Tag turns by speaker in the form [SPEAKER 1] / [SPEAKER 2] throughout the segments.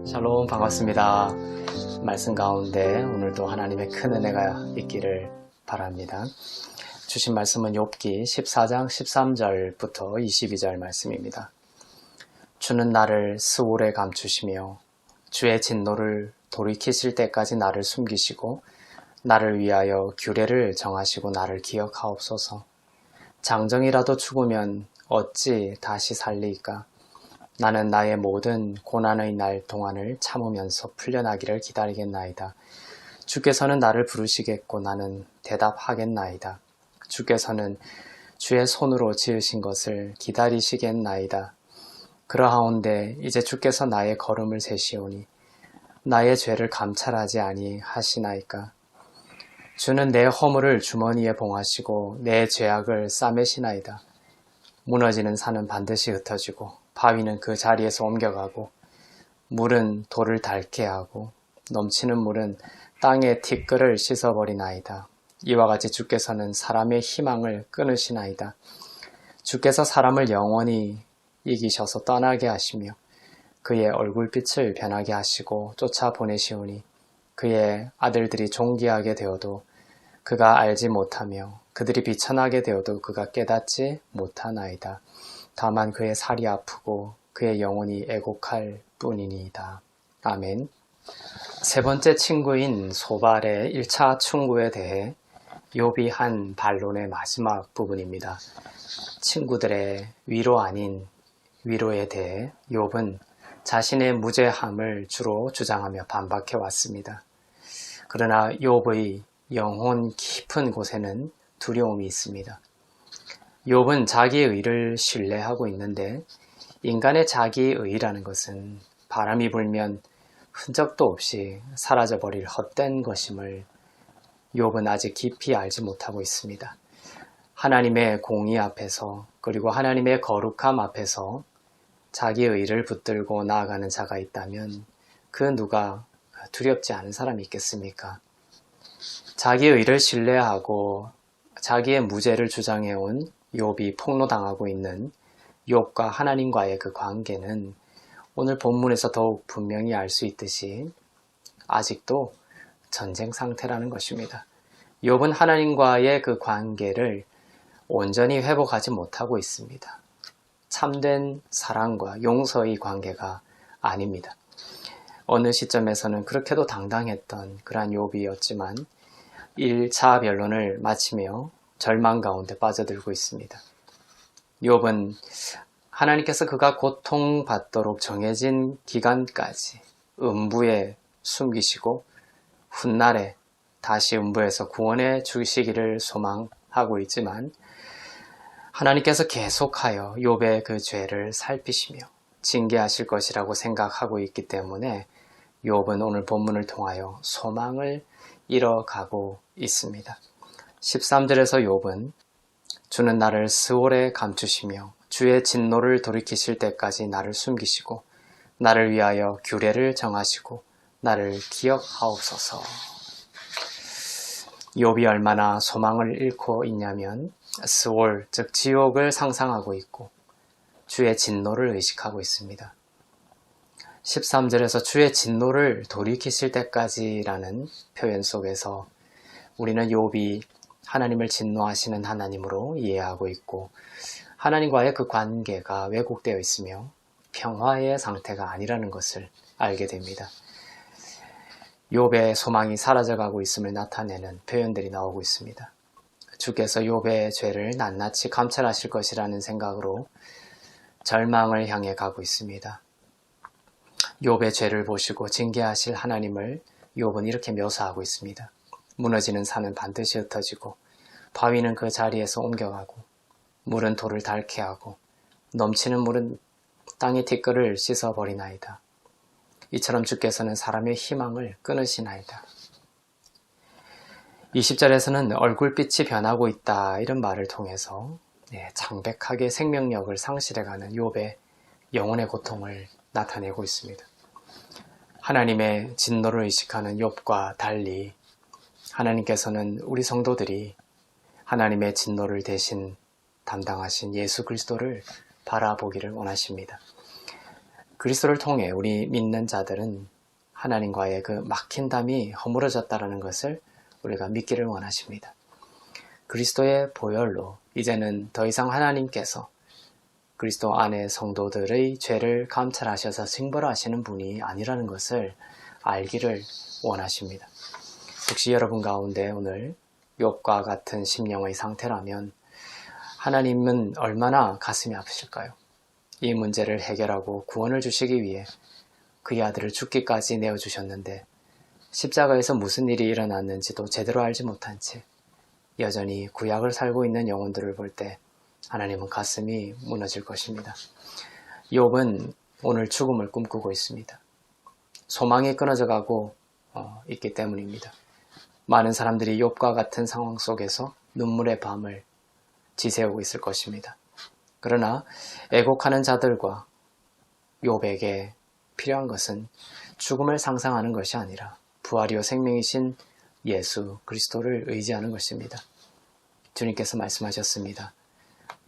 [SPEAKER 1] 샬롬, 반갑습니다. 말씀 가운데 오늘도 하나님의 큰 은혜가 있기를 바랍니다. 주신 말씀은 욥기 14장 13절부터 22절 말씀입니다. 주는 나를 스올에 감추시며 주의 진노를 돌이키실 때까지 나를 숨기시고 나를 위하여 규례를 정하시고 나를 기억하옵소서. 장정이라도 죽으면 어찌 다시 살리이까? 나는 나의 모든 고난의 날 동안을 참으면서 풀려나기를 기다리겠나이다. 주께서는 나를 부르시겠고 나는 대답하겠나이다. 주께서는 주의 손으로 지으신 것을 기다리시겠나이다. 그러하온데 이제 주께서 나의 걸음을 세시오니 나의 죄를 감찰하지 아니하시나이까. 주는 내 허물을 주머니에 봉하시고 내 죄악을 싸매시나이다. 무너지는 산은 반드시 흩어지고 바위는 그 자리에서 옮겨가고 물은 돌을 닳게 하고 넘치는 물은 땅의 티끌을 씻어버리나이다. 이와 같이 주께서는 사람의 희망을 끊으시나이다. 주께서 사람을 영원히 이기셔서 떠나게 하시며 그의 얼굴빛을 변하게 하시고 쫓아보내시오니 그의 아들들이 존귀하게 되어도 그가 알지 못하며 그들이 비천하게 되어도 그가 깨닫지 못하나이다. 다만 그의 살이 아프고 그의 영혼이 애곡할 뿐이니이다. 아멘. 세 번째 친구인 소발의 1차 충고에 대해 욥이 한 반론의 마지막 부분입니다. 친구들의 위로 아닌 위로에 대해 욥은 자신의 무죄함을 주로 주장하며 반박해 왔습니다. 그러나 욥의 영혼 깊은 곳에는 두려움이 있습니다. 욥은 자기의 의를 신뢰하고 있는데 인간의 자기의 의라는 것은 바람이 불면 흔적도 없이 사라져버릴 헛된 것임을 욥은 아직 깊이 알지 못하고 있습니다. 하나님의 공의 앞에서 그리고 하나님의 거룩함 앞에서 자기의 의를 붙들고 나아가는 자가 있다면 그 누가 두렵지 않은 사람이 있겠습니까? 자기의 의를 신뢰하고 자기의 무죄를 주장해온 욥이 폭로당하고 있는 욥과 하나님과의 그 관계는 오늘 본문에서 더욱 분명히 알 수 있듯이 아직도 전쟁 상태라는 것입니다. 욥은 하나님과의 그 관계를 온전히 회복하지 못하고 있습니다. 참된 사랑과 용서의 관계가 아닙니다. 어느 시점에서는 그렇게도 당당했던 그러한 욥이었지만 1차 변론을 마치며 절망 가운데 빠져들고 있습니다. 욥은 하나님께서 그가 고통받도록 정해진 기간까지 음부에 숨기시고 훗날에 다시 음부에서 구원해 주시기를 소망하고 있지만 하나님께서 계속하여 욥의 그 죄를 살피시며 징계하실 것이라고 생각하고 있기 때문에 욥은 오늘 본문을 통하여 소망을 잃어가고 있습니다. 13절에서 욥은 주는 나를 스올에 감추시며 주의 진노를 돌이키실 때까지 나를 숨기시고 나를 위하여 규례를 정하시고 나를 기억하옵소서. 욥이 얼마나 소망을 잃고 있냐면 스올, 즉 지옥을 상상하고 있고 주의 진노를 의식하고 있습니다. 13절에서 주의 진노를 돌이키실 때까지라는 표현 속에서 우리는 욥이 하나님을 진노하시는 하나님으로 이해하고 있고 하나님과의 그 관계가 왜곡되어 있으며 평화의 상태가 아니라는 것을 알게 됩니다. 욥의 소망이 사라져가고 있음을 나타내는 표현들이 나오고 있습니다. 주께서 욥의 죄를 낱낱이 감찰하실 것이라는 생각으로 절망을 향해 가고 있습니다. 욥의 죄를 보시고 징계하실 하나님을 욥은 이렇게 묘사하고 있습니다. 무너지는 산은 반드시 흩어지고 바위는 그 자리에서 옮겨가고 물은 돌을 닳게 하고 넘치는 물은 땅의 티끌을 씻어버리나이다. 이처럼 주께서는 사람의 희망을 끊으시나이다. 20절에서는 얼굴빛이 변하고 있다 이런 말을 통해서 창백하게 생명력을 상실해가는 욥의 영혼의 고통을 나타내고 있습니다. 하나님의 진노를 의식하는 욥과 달리 하나님께서는 우리 성도들이 하나님의 진노를 대신 담당하신 예수 그리스도를 바라보기를 원하십니다. 그리스도를 통해 우리 믿는 자들은 하나님과의 그 막힌 담이 허물어졌다는 것을 우리가 믿기를 원하십니다. 그리스도의 보혈로 이제는 더 이상 하나님께서 그리스도 안의 성도들의 죄를 감찰하셔서 징벌하시는 분이 아니라는 것을 알기를 원하십니다. 혹시 여러분 가운데 오늘 욥과 같은 심령의 상태라면 하나님은 얼마나 가슴이 아프실까요? 이 문제를 해결하고 구원을 주시기 위해 그의 아들을 죽기까지 내어주셨는데 십자가에서 무슨 일이 일어났는지도 제대로 알지 못한 채 여전히 구약을 살고 있는 영혼들을 볼 때 하나님은 가슴이 무너질 것입니다. 욥은 오늘 죽음을 꿈꾸고 있습니다. 소망이 끊어져 가고 있기 때문입니다. 많은 사람들이 욥과 같은 상황 속에서 눈물의 밤을 지새우고 있을 것입니다. 그러나 애곡하는 자들과 욥에게 필요한 것은 죽음을 상상하는 것이 아니라 부활이요 생명이신 예수 그리스도를 의지하는 것입니다. 주님께서 말씀하셨습니다.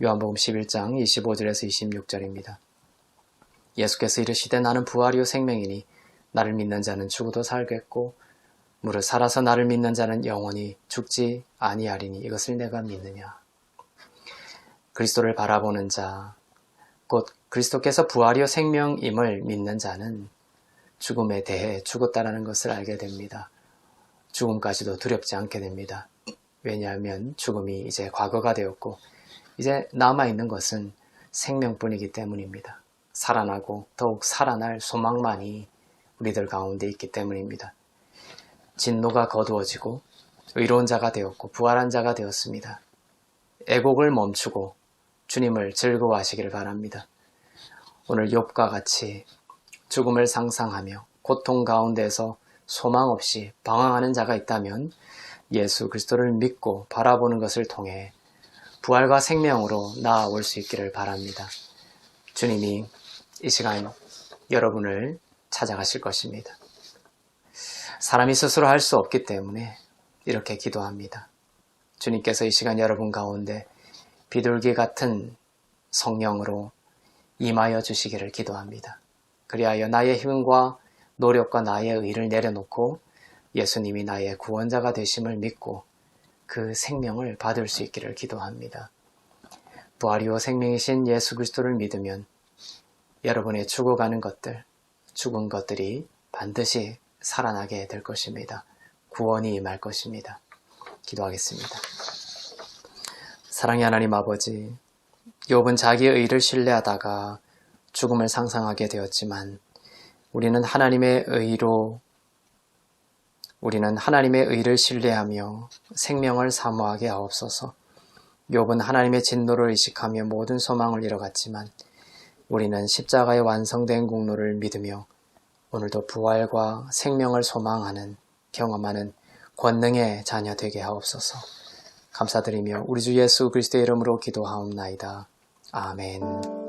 [SPEAKER 1] 요한복음 11장 25절에서 26절입니다. 예수께서 이르시되 나는 부활이요 생명이니 나를 믿는 자는 죽어도 살겠고 무릇 살아서 나를 믿는 자는 영원히 죽지 아니하리니 이것을 내가 믿느냐. 그리스도를 바라보는 자, 곧 그리스도께서 부활이요 생명임을 믿는 자는 죽음에 대해 죽었다라는 것을 알게 됩니다. 죽음까지도 두렵지 않게 됩니다. 왜냐하면 죽음이 이제 과거가 되었고 이제 남아있는 것은 생명뿐이기 때문입니다. 살아나고 더욱 살아날 소망만이 우리들 가운데 있기 때문입니다. 진노가 거두어지고 의로운 자가 되었고 부활한 자가 되었습니다. 애곡을 멈추고 주님을 즐거워하시기를 바랍니다. 오늘 욥과 같이 죽음을 상상하며 고통 가운데서 소망 없이 방황하는 자가 있다면 예수 그리스도를 믿고 바라보는 것을 통해 부활과 생명으로 나아올 수 있기를 바랍니다. 주님이 이 시간 여러분을 찾아가실 것입니다. 사람이 스스로 할 수 없기 때문에 이렇게 기도합니다. 주님께서 이 시간 여러분 가운데 비둘기 같은 성령으로 임하여 주시기를 기도합니다. 그리하여 나의 힘과 노력과 나의 의를 내려놓고 예수님이 나의 구원자가 되심을 믿고 그 생명을 받을 수 있기를 기도합니다. 부활이요 생명이신 예수 그리스도를 믿으면 여러분의 죽어가는 것들, 죽은 것들이 반드시 살아나게 될 것입니다. 구원이 임할 것입니다. 기도하겠습니다. 사랑의 하나님 아버지, 욥은 자기의 의를 신뢰하다가 죽음을 상상하게 되었지만 우리는 하나님의 의를 신뢰하며 생명을 사모하게 하옵소서. 욥은 하나님의 진노를 의식하며 모든 소망을 잃어갔지만 우리는 십자가의 완성된 공로를 믿으며 오늘도 부활과 생명을 소망하는, 경험하는 권능의 자녀 되게 하옵소서. 감사드리며 우리 주 예수 그리스도의 이름으로 기도하옵나이다. 아멘.